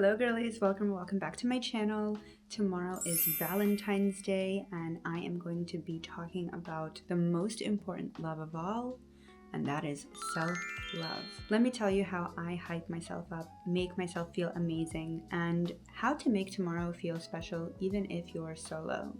Hello girlies, welcome back to my channel. Tomorrow is Valentine's Day and I am going to be talking about the most important love of all, and that is self-love. Let me tell you how I hype myself up, make myself feel amazing, and how to make tomorrow feel special even if you're solo.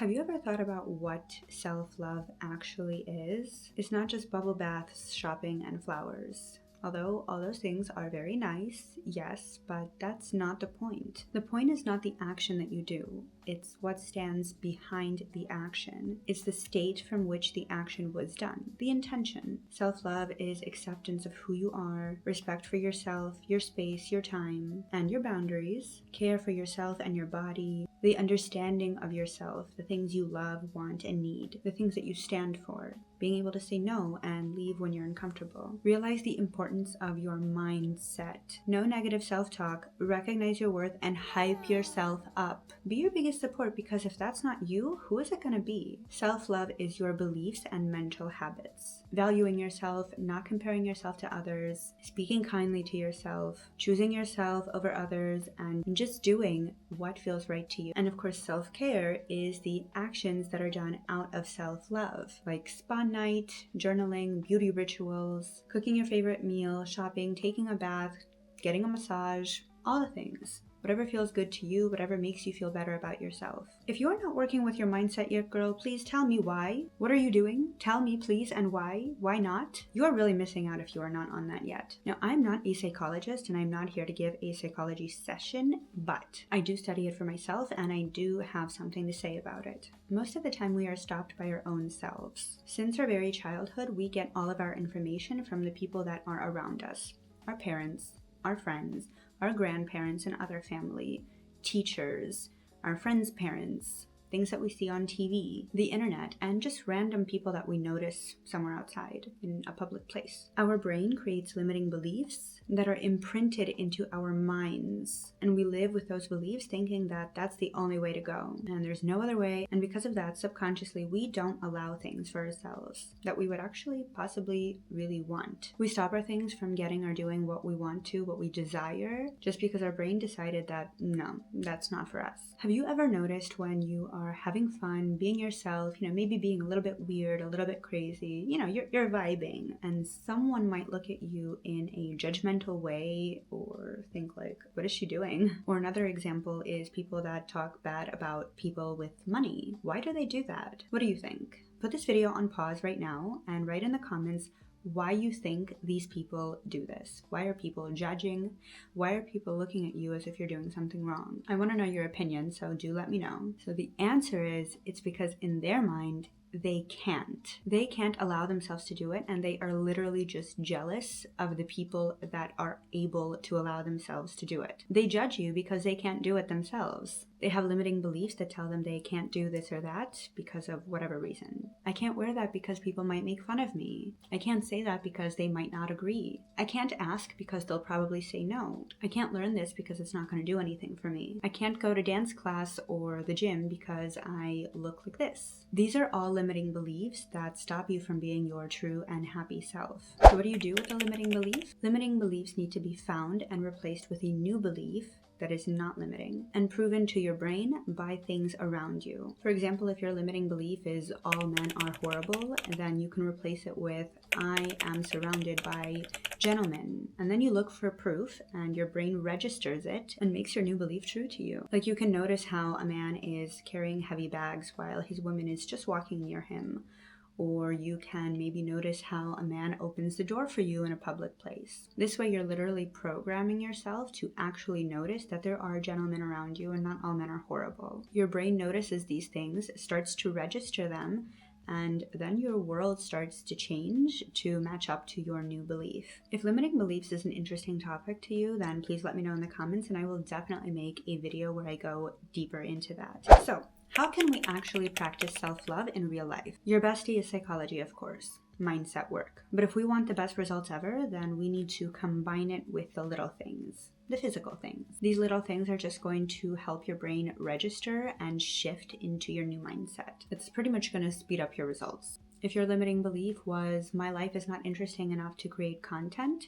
Have you ever thought about what self-love actually is? It's not just bubble baths, shopping, and flowers. Although all those things are very nice, yes, but that's not the point. The point is not the action that you do. It's what stands behind the action. It's the state from which the action was done, the intention. Self-love is acceptance of who you are, respect for yourself, your space, your time, and your boundaries, care for yourself and your body, the understanding of yourself, the things you love, want, and need, the things that you stand for, being able to say no and leave when you're uncomfortable. Realize the importance of your mindset. No negative self-talk, recognize your worth, and hype yourself up. Be your biggest support, because if that's not you, who is it going to be? Self-love is your beliefs and mental habits. Valuing yourself, not comparing yourself to others, speaking kindly to yourself, choosing yourself over others, and just doing what feels right to you. And of course, self-care is the actions that are done out of self-love, like spa night, journaling, beauty rituals, cooking your favorite meal, shopping, taking a bath, getting a massage, all the things. Whatever feels good to you, whatever makes you feel better about yourself. If you're not working with your mindset yet, girl, please tell me why. What are you doing? Tell me, please, and why? Why not? You are really missing out if you are not on that yet. Now, I'm not a psychologist, and I'm not here to give a psychology session, but I do study it for myself, and I do have something to say about it. Most of the time, we are stopped by our own selves. Since our very childhood, we get all of our information from the people that are around us. Our parents, our friends, our grandparents and other family, teachers, our friends' parents, things that we see on TV, the internet, and just random people that we notice somewhere outside in a public place. Our brain creates limiting beliefs that are imprinted into our minds, and we live with those beliefs thinking that that's the only way to go, and there's no other way. And because of that, subconsciously, we don't allow things for ourselves that we would actually possibly really want. We stop our things from getting or doing what we want to, what we desire, just because our brain decided that no, that's not for us. Have you ever noticed when you are having fun, being yourself, maybe being a little bit weird, a little bit crazy, you're vibing, and someone might look at you in a judgmental way or think like, what is she doing? Or another example is people that talk bad about people with money. Why do they do that? What do you think? Put this video on pause right now and write in the comments why you think these people do this. Why are people judging? Why are people looking at you as if you're doing something wrong? I want to know your opinion, so do let me know. So the answer is, it's because in their mind, they can't allow themselves to do it, and they are literally just jealous of the people that are able to allow themselves to do it. They judge you because they can't do it themselves. They have limiting beliefs that tell them they can't do this or that because of whatever reason. I can't wear that because people might make fun of me. I can't say that because they might not agree. I can't ask because they'll probably say no. I can't learn this because it's not going to do anything for me. I can't go to dance class or the gym because I look like this. These are all limiting beliefs that stop you from being your true and happy self. So what do you do with a limiting belief? Limiting beliefs need to be found and replaced with a new belief that is not limiting, and proven to your brain by things around you. For example, if your limiting belief is all men are horrible, then you can replace it with I am surrounded by gentlemen. And then you look for proof and your brain registers it and makes your new belief true to you. Like, you can notice how a man is carrying heavy bags while his woman is just walking near him. Or you can maybe notice how a man opens the door for you in a public place. This way, you're literally programming yourself to actually notice that there are gentlemen around you and not all men are horrible. Your brain notices these things, starts to register them, and then your world starts to change to match up to your new belief. If limiting beliefs is an interesting topic to you, then please let me know in the comments, and I will definitely make a video where I go deeper into that. So, how can we actually practice self-love in real life? Your bestie is psychology, of course. Mindset work. But if we want the best results ever, then we need to combine it with the little things, the physical things. These little things are just going to help your brain register and shift into your new mindset. It's pretty much going to speed up your results. If your limiting belief was, my life is not interesting enough to create content,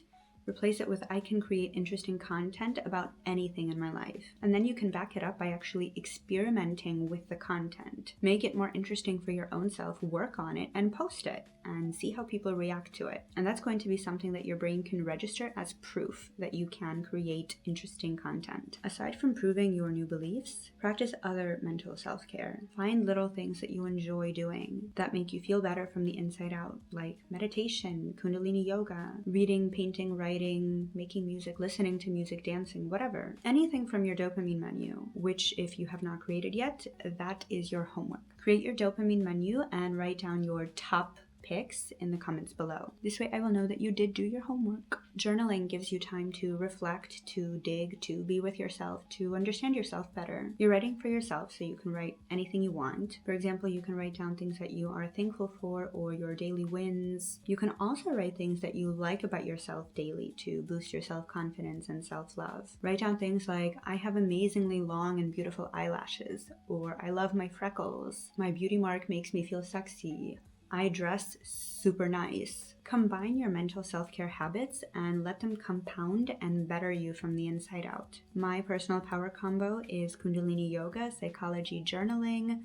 replace it with, I can create interesting content about anything in my life. And then you can back it up by actually experimenting with the content. Make it more interesting for your own self, work on it, and post it, and see how people react to it. And that's going to be something that your brain can register as proof that you can create interesting content. Aside from proving your new beliefs, practice other mental self-care. Find little things that you enjoy doing that make you feel better from the inside out, like meditation, kundalini yoga, reading, painting, writing, making music, listening to music, dancing, whatever. Anything from your dopamine menu, which if you have not created yet, that is your homework. Create your dopamine menu and write down your top picks in the comments below. This way I will know that you did do your homework. Journaling gives you time to reflect, to dig, to be with yourself, to understand yourself better. You're writing for yourself, so you can write anything you want. For example, you can write down things that you are thankful for or your daily wins. You can also write things that you like about yourself daily to boost your self-confidence and self-love. Write down things like, I have amazingly long and beautiful eyelashes, or I love my freckles, my beauty mark makes me feel sexy, I dress super nice. Combine your mental self-care habits and let them compound and better you from the inside out. My personal power combo is Kundalini yoga, psychology, journaling,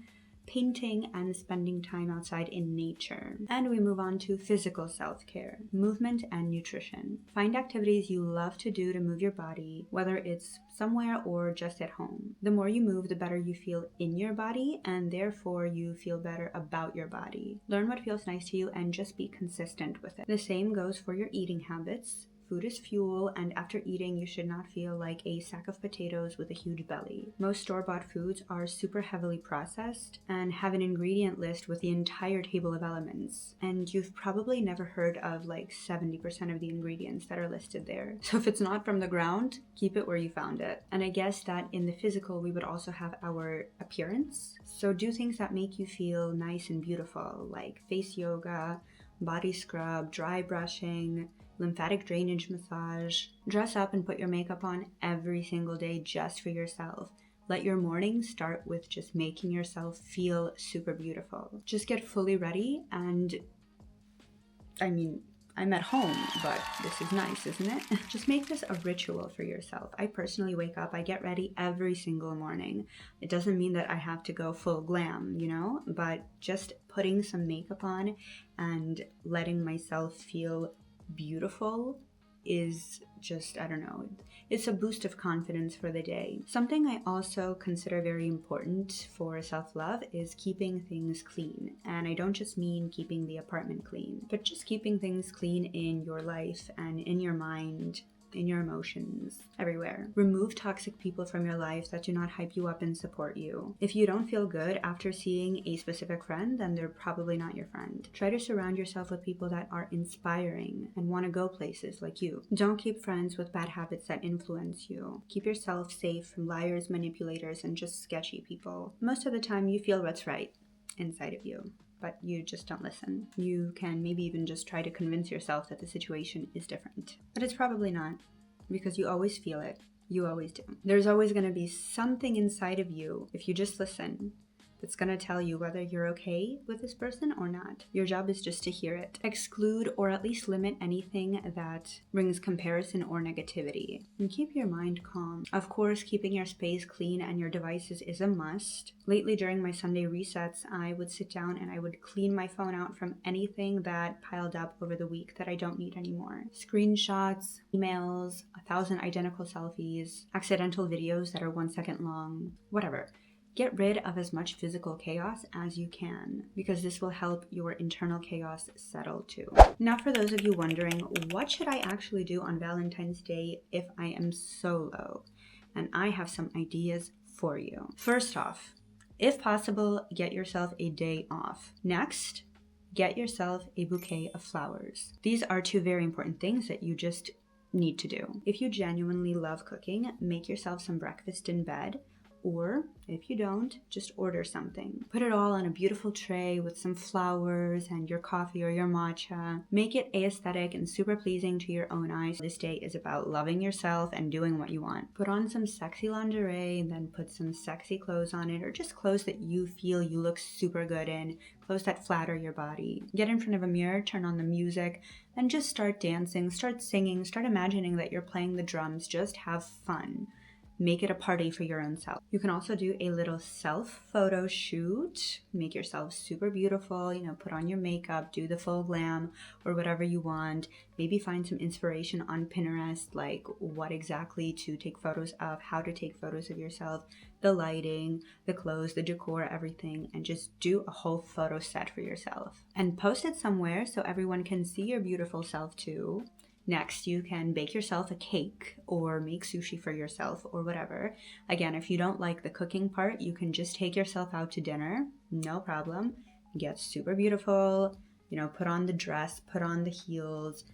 painting, and spending time outside in nature. And we move on to physical self-care, movement and nutrition. Find activities you love to do to move your body, whether it's somewhere or just at home. The more you move, the better you feel in your body, and therefore you feel better about your body. Learn what feels nice to you and just be consistent with it. The same goes for your eating habits. Food is fuel, and after eating, you should not feel like a sack of potatoes with a huge belly. Most store-bought foods are super heavily processed and have an ingredient list with the entire table of elements. And you've probably never heard of like 70% of the ingredients that are listed there. So if it's not from the ground, keep it where you found it. And I guess that in the physical, we would also have our appearance. So do things that make you feel nice and beautiful, like face yoga, body scrub, dry brushing, lymphatic drainage massage. Dress up and put your makeup on every single day just for yourself. Let your morning start with just making yourself feel super beautiful. Just get fully ready, and I'm at home, but this is nice, isn't it? Just make this a ritual for yourself. I personally wake up, I get ready every single morning. It doesn't mean that I have to go full glam, but just putting some makeup on and letting myself feel beautiful is just, I don't know, it's a boost of confidence for the day. Something I also consider very important for self-love is keeping things clean. And I don't just mean keeping the apartment clean, but just keeping things clean in your life and in your mind, in your emotions, everywhere. Remove toxic people from your life that do not hype you up and support you. If you don't feel good after seeing a specific friend, then they're probably not your friend. Try to surround yourself with people that are inspiring and want to go places like you. Don't keep friends with bad habits that influence you. Keep yourself safe from liars, manipulators, and just sketchy people. Most of the time you feel what's right inside of you, but you just don't listen. You can maybe even just try to convince yourself that the situation is different. But it's probably not, because you always feel it. You always do. There's always going to be something inside of you, if you just listen, that's going to tell you whether you're okay with this person or not. Your job is just to hear it. Exclude or at least limit anything that brings comparison or negativity. And keep your mind calm. Of course, keeping your space clean and your devices is a must. Lately, during my Sunday resets, I would sit down and I would clean my phone out from anything that piled up over the week that I don't need anymore. Screenshots, emails, 1,000 identical selfies, accidental videos that are 1 second long, whatever. Get rid of as much physical chaos as you can, because this will help your internal chaos settle too. Now, for those of you wondering, what should I actually do on Valentine's Day if I am solo? And I have some ideas for you. First off, if possible, get yourself a day off. Next, get yourself a bouquet of flowers. These are two very important things that you just need to do. If you genuinely love cooking, make yourself some breakfast in bed, or if you don't, just order something. Put it all on a beautiful tray with some flowers and your coffee or your matcha. Make it aesthetic and super pleasing to your own eyes. This day is about loving yourself and doing what you want. Put on some sexy lingerie and then put some sexy clothes on it, or just clothes that you feel you look super good in, clothes that flatter your body. Get in front of a mirror, turn on the music, and just start dancing, start singing, start imagining that you're playing the drums. Just have fun. Make it a party for your own self. You can also do a little self photo shoot. Make yourself super beautiful, put on your makeup, do the full glam or whatever you want. Maybe find some inspiration on Pinterest, like what exactly to take photos of, how to take photos of yourself, the lighting, the clothes, the decor, everything, and just do a whole photo set for yourself. And post it somewhere so everyone can see your beautiful self too. Next, you can bake yourself a cake or make sushi for yourself or whatever. Again, if you don't like the cooking part, you can just take yourself out to dinner, no problem. Get super beautiful, put on the dress, put on the heels,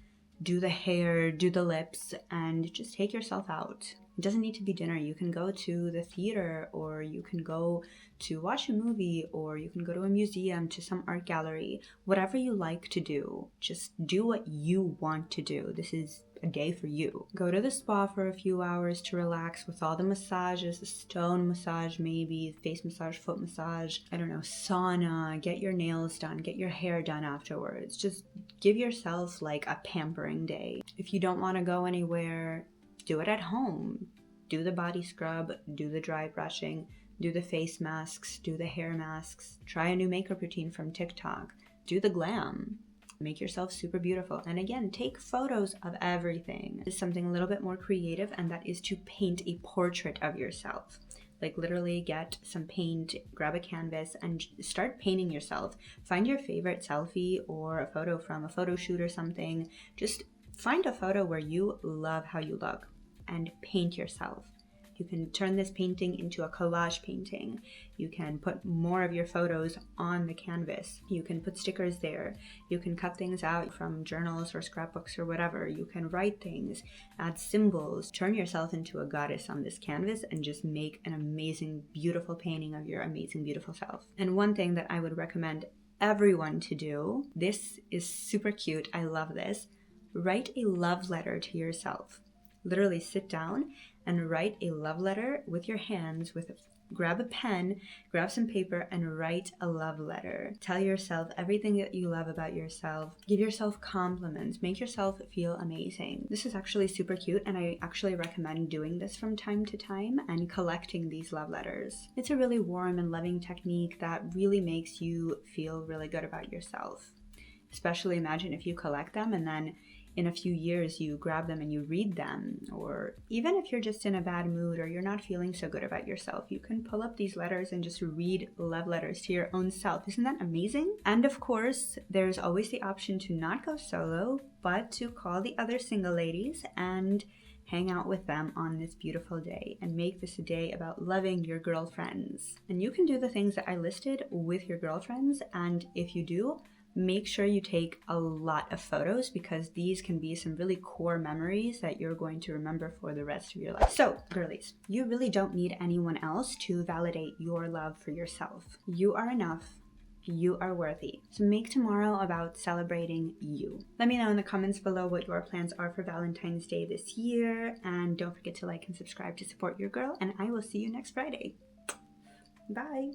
do the hair, do the lips, and just take yourself out. It doesn't need to be dinner. You can go to the theater, or you can go to watch a movie, or you can go to a museum, to some art gallery, whatever you like to do. Just do what you want to do. This is a day for you. Go to the spa for a few hours to relax with all the massages, the stone massage maybe, face massage, foot massage, sauna, get your nails done, get your hair done afterwards. Just give yourself like a pampering day. If you don't want to go anywhere, do it at home. Do the body scrub, do the dry brushing, do the face masks, do the hair masks, try a new makeup routine from TikTok, do the glam. Make yourself super beautiful. And again, take photos of everything. It's something a little bit more creative, and that is to paint a portrait of yourself. Like literally get some paint, grab a canvas, and start painting yourself. Find your favorite selfie or a photo from a photo shoot or something. Just find a photo where you love how you look and paint yourself. You can turn this painting into a collage painting. You can put more of your photos on the canvas. You can put stickers there. You can cut things out from journals or scrapbooks or whatever. You can write things, add symbols, turn yourself into a goddess on this canvas, and just make an amazing, beautiful painting of your amazing, beautiful self. And one thing that I would recommend everyone to do, this is super cute. I love this. Write a love letter to yourself. Literally sit down and write a love letter with your hands, grab a pen, grab some paper, and write a love letter. Tell yourself everything that you love about yourself. Give yourself compliments. Make yourself feel amazing. This is actually super cute, and I actually recommend doing this from time to time and collecting these love letters. It's a really warm and loving technique that really makes you feel really good about yourself. Especially imagine if you collect them and then in a few years you grab them and you read them, or even if you're just in a bad mood or you're not feeling so good about yourself, you can pull up these letters and just read love letters to your own self. Isn't that amazing? And of course, there's always the option to not go solo, but to call the other single ladies and hang out with them on this beautiful day and make this a day about loving your girlfriends. And you can do the things that I listed with your girlfriends, and if you do, make sure you take a lot of photos, because these can be some really core memories that you're going to remember for the rest of your life. So, girlies, you really don't need anyone else to validate your love for yourself. You are enough. You are worthy. So make tomorrow about celebrating you. Let me know in the comments below what your plans are for Valentine's Day this year, and don't forget to like and subscribe to support your girl, and I will see you next Friday. Bye.